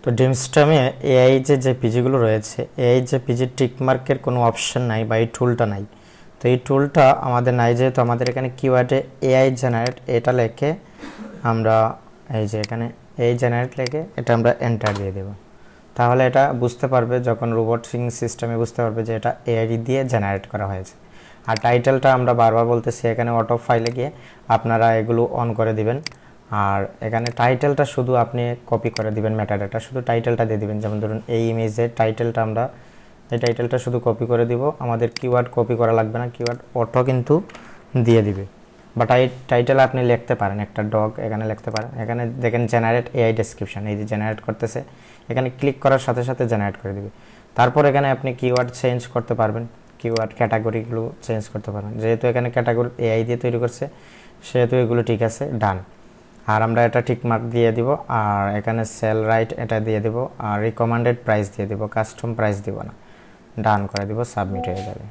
তো ডিম সিস্টেমে এআই যে পিজিগুলো রয়েছে, এআই যে পিজি টিক মার্কের কোনো অপশন নাই বা এই টুলটা নাই। তো এই টুলটা আমাদের নাই, যেহেতু আমাদের এখানে কিওয়ার্ডে এআই জেনারেট এটা লেখে আমরা এই যে এখানে এই জেনারেট লেখে এটা আমরা এন্টার দিয়ে দেব। তাহলে এটা বুঝতে পারবে, যখন রোবটিং সিস্টেমে বুঝতে পারবে যে এটা এআই দিয়ে জেনারেট করা হয়েছে। আর টাইটেলটা আমরা বারবার বলতেছি, এখানে অটো ফাইলে গিয়ে আপনারা এগুলো অন করে দিবেন। আর এখানে টাইটেলটা শুধু আপনি কপি করে দিবেন, মেটাডাটা শুধু টাইটেলটা দিয়ে দিবেন। যেমন ধরুন এই ইমেজের টাইটেলটা আমরা এই টাইটেলটা শুধু কপি করে দিব, আমাদের কিওয়ার্ড কপি করা লাগবে না, কিওয়ার্ড অটো কিন্তু দিয়ে দিবে। বা টাইটেল আপনি লিখতে পারেন, একটা ডগ এখানে লিখতে পারেন। এখানে দেখেন জেনারেট এআই ডেসক্রিপশন, এই যে জেনারেট করতেছে, এখানে ক্লিক করার সাথে সাথে জেনারেট করে দিবে। তারপর এখানে আপনি কিওয়ার্ড চেঞ্জ করতে পারবেন, কিওয়ার্ড ক্যাটাগরিগুলো চেঞ্জ করতে পারবেন। যেহেতু এখানে ক্যাটাগরি এআই দিয়ে তৈরি করছে সেহেতু এগুলো ঠিক আছে, ডান। আর আমরা এটা ঠিক মার্ক দিয়ে দিব। আর এখানে সেল রাইট এটা দিয়ে দিব, আর রিকমেন্ডেড প্রাইস দিয়ে দিব, কাস্টম প্রাইস দিব না, ডান করে দিব, সাবমিট হয়ে যাবে।